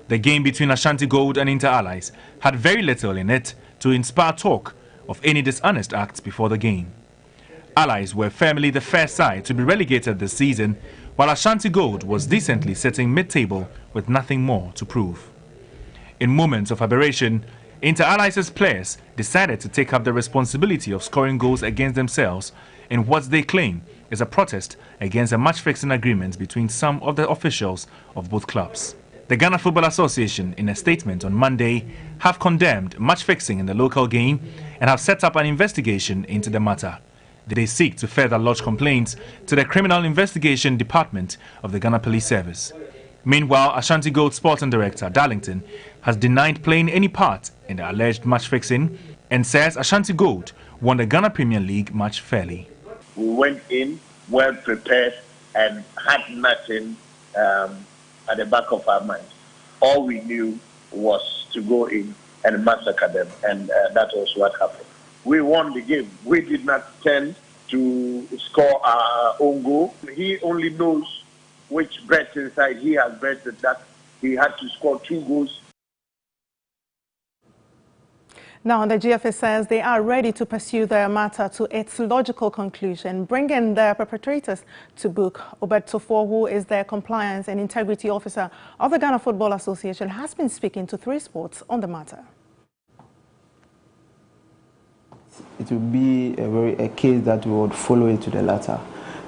The game between Ashanti Gold and Inter Allies had very little in it to inspire talk of any dishonest acts before the game. Allies were firmly the first side to be relegated this season, while Ashanti Gold was decently sitting mid-table with nothing more to prove. In moments of aberration, Inter Allies' players decided to take up the responsibility of scoring goals against themselves in what they claim is a protest against a match-fixing agreement between some of the officials of both clubs. The Ghana Football Association, in a statement on Monday, have condemned match-fixing in the local game and have set up an investigation into the matter. They seek to further lodge complaints to the Criminal Investigation Department of the Ghana Police Service. Meanwhile, Ashanti Gold Sporting Director Darlington has denied playing any part in the alleged match-fixing and says Ashanti Gold won the Ghana Premier League match fairly. We went in well prepared and had nothing at the back of our minds. All we knew was to go in and massacre them, and that was what happened. We won the game. We did not tend to score our own goal. He only knows which breath inside he has breathed that he had to score 2 goals. Now, the GFA says they are ready to pursue their matter to its logical conclusion, bringing the perpetrators to book. Oberto Fo, who is the Compliance and Integrity Officer of the Ghana Football Association, has been speaking to 3 Sports on the matter. It will be a case that we would follow it to the letter,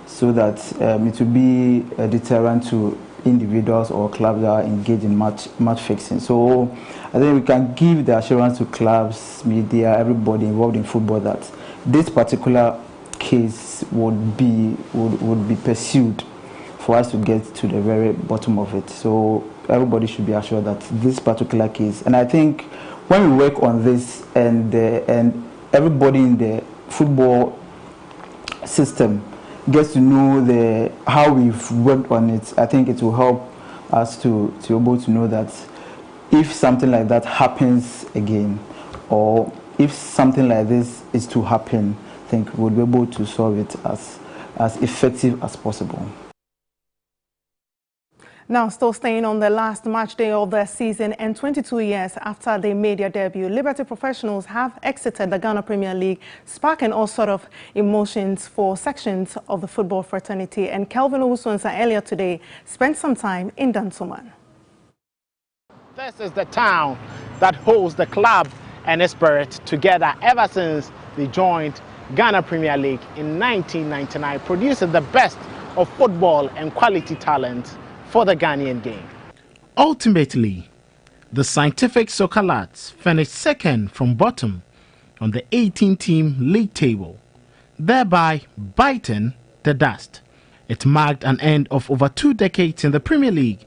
so that it will be a deterrent to individuals or clubs that are engaged in match fixing. So I think we can give the assurance to clubs, media, everybody involved in football that this particular case would be pursued for us to get to the very bottom of it. So everybody should be assured that this particular case, and I think when we work on this and everybody in the football system gets to know how we've worked on it, I think it will help us to be able to know that if something like that happens again, or if something like this is to happen, I think we'll be able to solve it as effective as possible. Now, still staying on the last match day of the season and 22 years after they made their debut, Liberty Professionals have exited the Ghana Premier League, sparking all sort of emotions for sections of the football fraternity. And Kelvin Owusu earlier today spent some time in Dansoman. This is the town that holds the club and its spirit together ever since they joined Ghana Premier League in 1999, producing the best of football and quality talent for the Ghanaian game. Ultimately, the Scientific Soccer Lads finished second from bottom on the 18-team league table, thereby biting the dust. It marked an end of over 2 decades in the Premier League,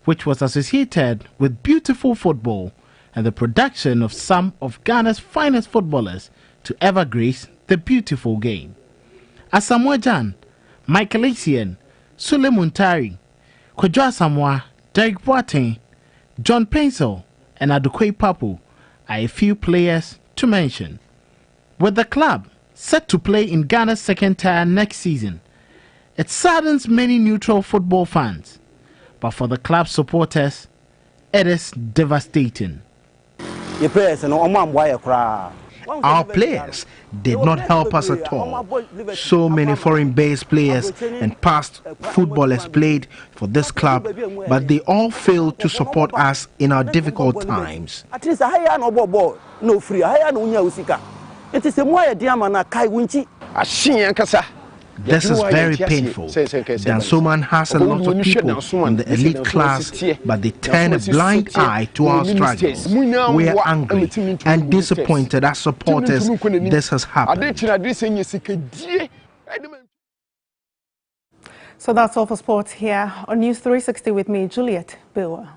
which was associated with beautiful football and the production of some of Ghana's finest footballers to ever grace the beautiful game. Asamoah Gyan, Michael Essien, Sule Muntari, Kojo Asamoah, Derek Boateng, John Pencil, and Adukwe Papu are a few players to mention. With the club set to play in Ghana's second tier next season, it saddens many neutral football fans, but for the club supporters, it is devastating. Our players did not help us at all. So many foreign-based players and past footballers played for this club, but they all failed to support us in our difficult times. This is very painful. Dansoman has a lot of people in the elite class, but they turn a blind eye to our struggles. We are angry and disappointed as supporters this has happened. So that's all for sports here on News 360 with me, Juliet Bilwa.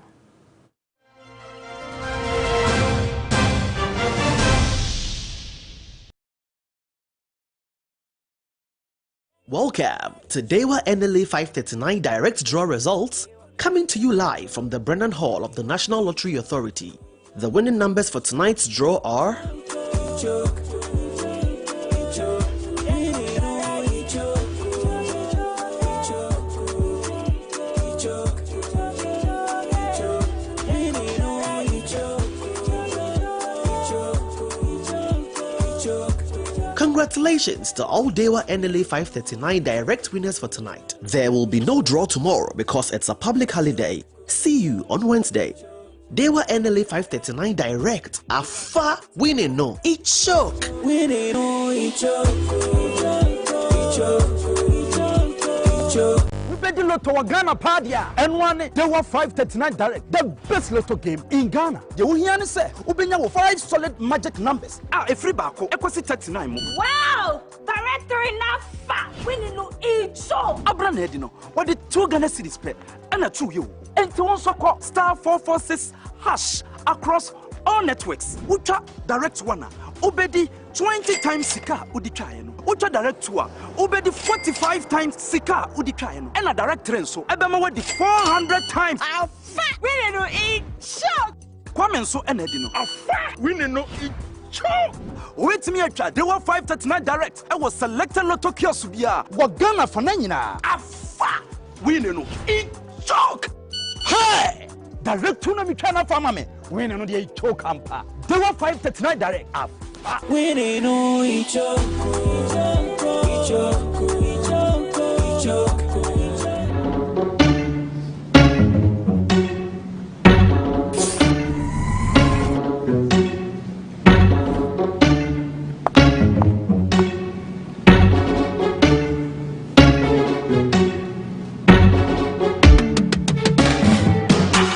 Welcome to Dewa NLA 539 direct draw results, coming to you live from the Brennan Hall of the National Lottery Authority. The winning numbers for tonight's draw are Congratulations to all Dewa NLA 539 direct winners for tonight. There will be no draw tomorrow because it's a public holiday. See you on Wednesday. Dewa NLA 539 direct. Afa winning no. It choke. Winning no. It choke. Lotto Ghana Padia and one Dewa 539 direct, the best lotto game in Ghana. You hear me say, Ubenya with 5 solid magic numbers. A free bako, equasi 39. Wow! Directory na fa winning no each show. Abran Hedino, what the 2 Ghana cities play and a 2 you. And to also call *446# across all networks. Ucha direct one. Obedi 20 times Sika Udikayeno. Ucha direct 2. Obedi 45 times Sika Udikayeno. And a direct train so Ebema wedi 400 times. We no eat shock. Kwame so enedino. We no eat shock. Wait me acha. They were 539 direct. I was selected lotto kiosk bia. Wagana fananyina. We no eat shock. Hey! Direct tuna mi chana fama me. We no dey choke ampa. They were 539 direct. We no eat choke.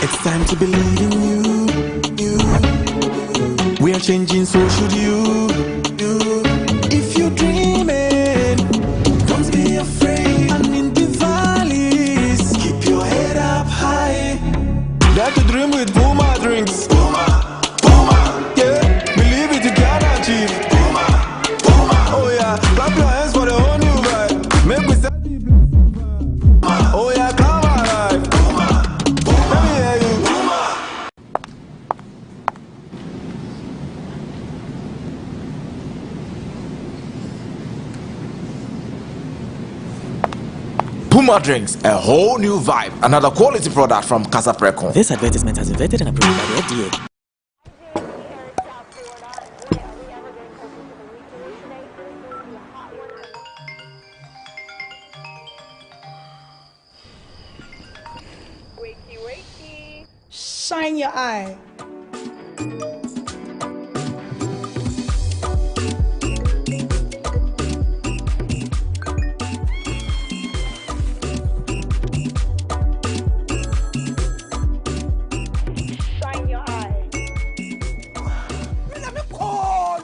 It's time to believe in you. We are changing, so should you. If you're dreaming, don't be afraid. And in the valleys, keep your head up high. Dare to dream with Puma drinks. Puma, yeah. Believe it, you can achieve. Puma, oh yeah. Clap your hands for the whole new vibe. Make we start the vibe. Oh yeah, come alive. Let me hear you. Puma drinks, a whole new vibe. Another quality product from Casa Precon. This advertisement has been vetted and approved by the FDA. Shine your eye.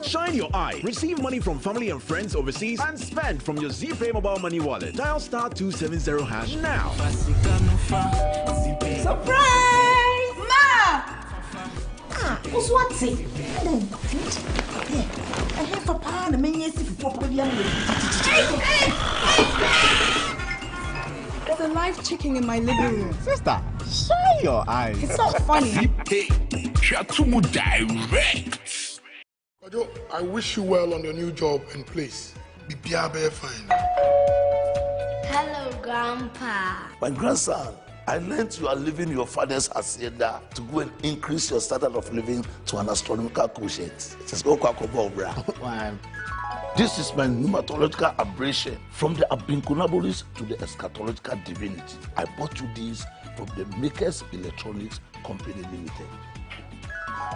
Shine your eye. Receive money from family and friends overseas and spend from your ZPay mobile money wallet. Dial *270# now. Surprise! Ma! What's what's it? I have a pan and many years before. There's a live chicken in my living room. Sister, shine your eyes. It's not funny. ZPay. Shatumu direct. Yo, I wish you well on your new job and place. Be fine. Hello, Grandpa. My grandson, I learned you are leaving your father's hacienda to go and increase your standard of living to an astronomical quotient. This is my pneumatological aberration from the Abinkunabolis to the eschatological divinity. I bought you these from the Makers Electronics Company Limited.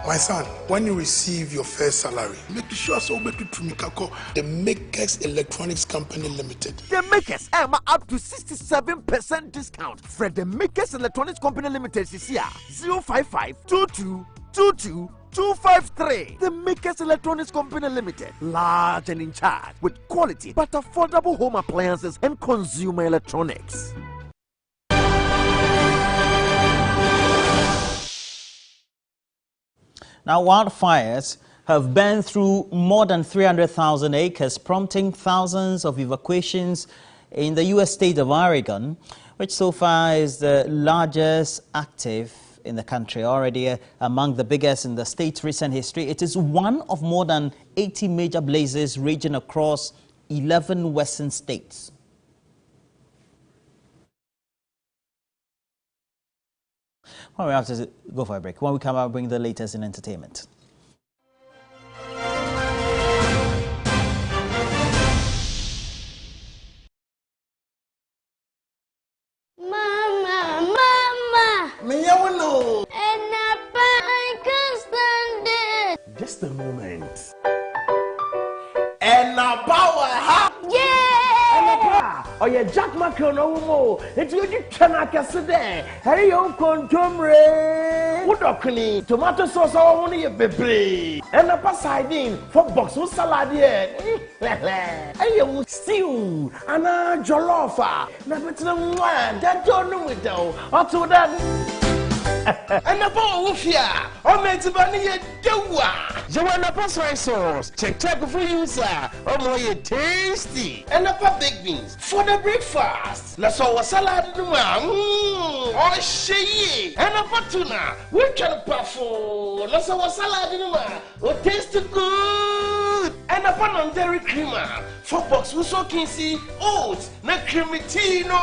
My son, when you receive your first salary, make sure so make it to Mikako, the Makers Electronics Company Limited. The Makers up to 67% discount. For the Makers Electronics Company Limited this year, 055-2222-253. The Makers Electronics Company Limited, large and in charge with quality but affordable home appliances and consumer electronics. Now, wildfires have burned through more than 300,000 acres, prompting thousands of evacuations in the U.S. state of Oregon, which so far is the largest active in the country, already among the biggest in the state's recent history. It is one of more than 80 major blazes raging across 11 western states. Well, we have to go for a break. When we come out, bring the latest in entertainment. Mama. Meow. And I can't stand it. Just a moment. And now power, huh? Yeah! Oh, yeah, Jack Macron, no more. It's you cannot guess it there. Hey, you contumre. What occasion? Tomato sauce, I want you, baby. And a pasadine for box with salad, yeah. Hey, you stew. And a jollofa. Never to the one that don't know it though. Or to that. And a ball of here. Or made to bunny a doa. You want a pasta sauce? Check for you, sir. Oh, more tasty. And a big beans for the breakfast. Let's all salad. Oh, she. And a tuna. We can puffle. Let's all salad. Oh, taste good. And a pan on dairy creamer. 4 box with so kinsey. Oats. Na cremitino.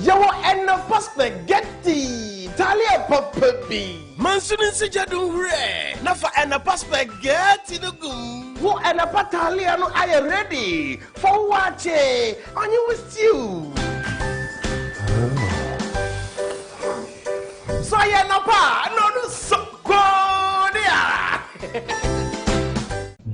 You and a spaghetti. Talia Poppy. Mansunin Sijadu Ray. Nafa and a spaghetti no gum. Who and a Pataliano I am ready for watching. On you with you. So I am a no so good.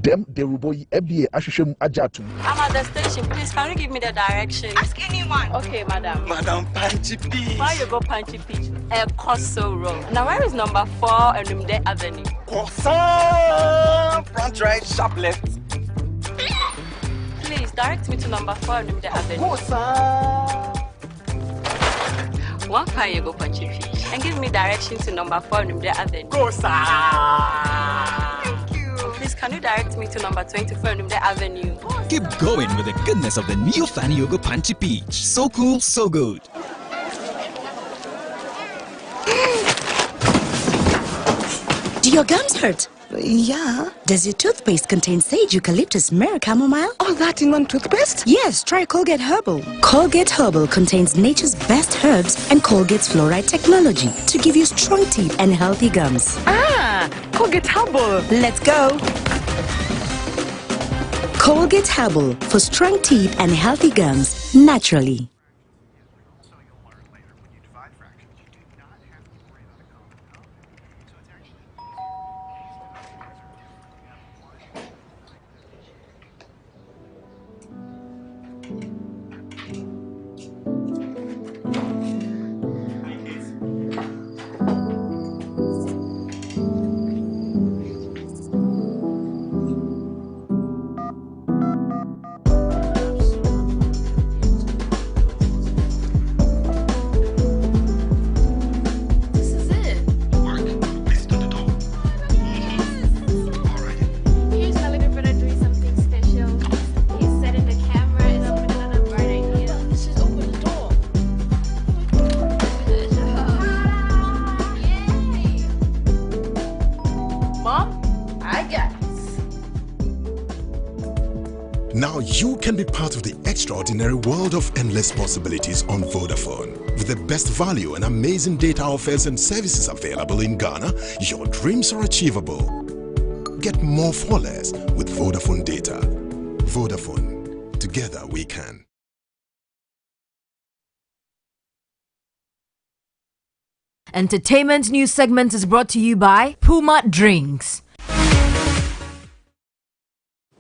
Them the Ruboy FBA Ashishim Ajatu. I'm at the station. Please, can you give me the direction? Ask anyone. Okay, madam. Madam Punchy Peach. Why you go Punchy Peach? Corso Road. Now, where is number 4 and Rumde Avenue? Corso! Front right, sharp left. Please, direct me to number 4 and Rumde Avenue. Corso! One car you go Punchy Peach. And give me direction to number 4 and Rumde Avenue. Corso! Please, can you direct me to number 24 Numde Avenue? Keep going with the goodness of the new Fanny Yogo Punchy Peach. So cool, so good. Do your gums hurt? Yeah. Does your toothpaste contain sage, eucalyptus, myrrh, chamomile? All that in one toothpaste? Yes, try Colgate Herbal. Colgate Herbal contains nature's best herbs and Colgate's fluoride technology to give you strong teeth and healthy gums. Ah, Colgate Herbal. Let's go. Colgate Herbal for strong teeth and healthy gums naturally. Now you can be part of the extraordinary world of endless possibilities on Vodafone. With the best value and amazing data offers and services available in Ghana, your dreams are achievable. Get more for less with Vodafone data. Vodafone. Together we can. Entertainment news segment is brought to you by Puma Drinks.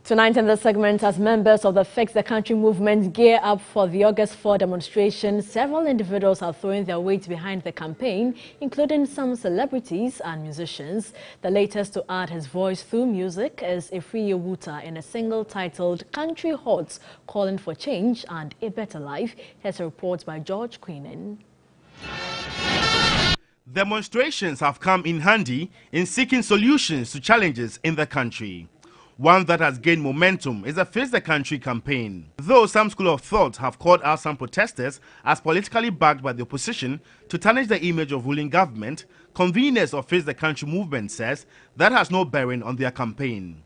Tonight in this segment, as members of the Fix the Country movement gear up for the August 4 demonstration, several individuals are throwing their weight behind the campaign, including some celebrities and musicians. The latest to add his voice through music is Efriye Wuta in a single titled Country Hot, calling for change and a better life. Here's a report by George Queenan. Demonstrations have come in handy in seeking solutions to challenges in the country. One that has gained momentum is the Face the Country campaign. Though some school of thought have called out some protesters as politically backed by the opposition to tarnish the image of ruling government, conveners of Face the Country movement says that has no bearing on their campaign.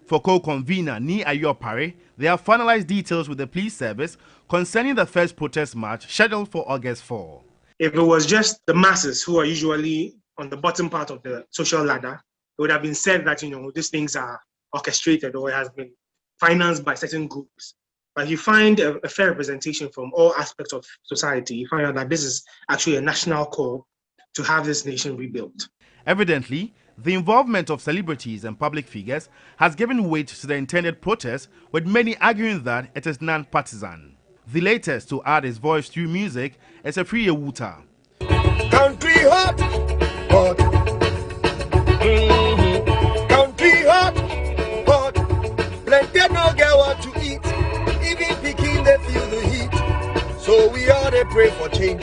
For co-convener Ni Ayopare, they have finalized details with the police service concerning the first protest march scheduled for August 4. If it was just the masses who are usually on the bottom part of the social ladder, it would have been said that, these things are orchestrated or it has been financed by certain groups. But you find a fair representation from all aspects of society. You find out that this is actually a national call to have this nation rebuilt. Evidently, the involvement of celebrities and public figures has given weight to the intended protest, with many arguing that it is non-partisan. The latest to add his voice through music is Efriye Wuta. Country hot, hot. Country hot, hot. Plenty no get what to eat. Even picking they feel the heat. So we all they pray for change.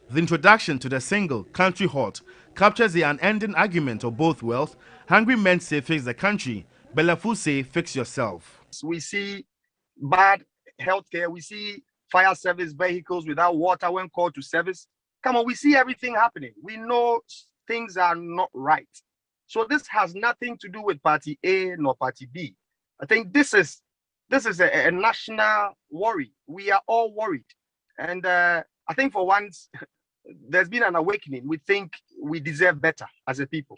The introduction to the single Country Hot captures the unending argument of both wealth. Hungry men say fix the country, Bellafou say fix yourself. We see bad healthcare, we see fire service vehicles without water when called to service. Come on, we see everything happening. We know things are not right. So this has nothing to do with party A nor party B. I think this is a national worry. We are all worried. And I think for once, there's been an awakening. We think we deserve better as a people.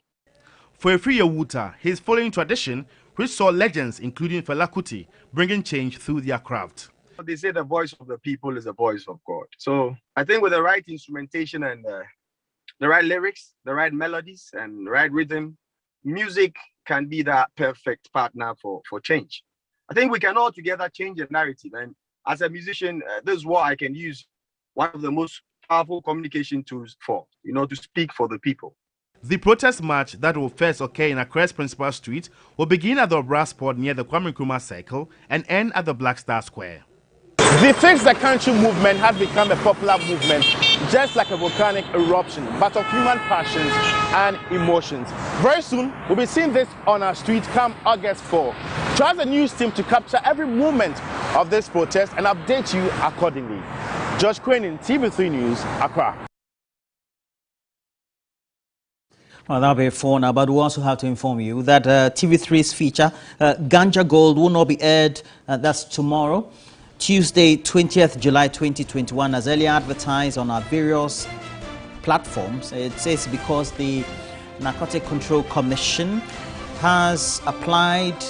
For Efriye Wuta, he's following tradition which saw legends including Fela Kuti bringing change through their craft. They say the voice of the people is the voice of God. So I think with the right instrumentation and the right lyrics, the right melodies and the right rhythm, music can be that perfect partner for change. I think we can all together change the narrative. And as a musician, this is what I can use one of the most powerful communication tools for, to speak for the people. The protest march that will first occur in Accra's Principal Street will begin at the Brass Spot near the Kwame Nkrumah Circle and end at the Black Star Square. The Fix the Country movement has become a popular movement, just like a volcanic eruption, but of human passions and emotions. Very soon, we'll be seeing this on our street come August 4. Trust the news team to capture every moment of this protest and update you accordingly. George Queenan, TV3 News, Accra. Well, that'll be for now, but we also have to inform you that TV3's feature, Ganja Gold, will not be aired. That's tomorrow, Tuesday, 20th July 2021, as earlier advertised on our various platforms. It says because the Narcotic Control Commission has applied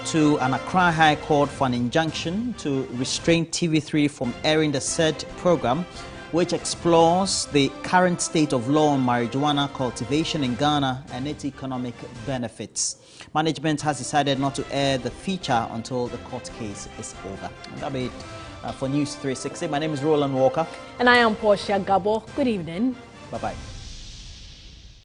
to an Accra High Court for an injunction to restrain TV3 from airing the said program, which explores the current state of law on marijuana cultivation in Ghana and its economic benefits. Management has decided not to air the feature until the court case is over. And that'll be it for News 360. My name is Roland Walker. And I am Portia Gabo. Good evening. Bye-bye.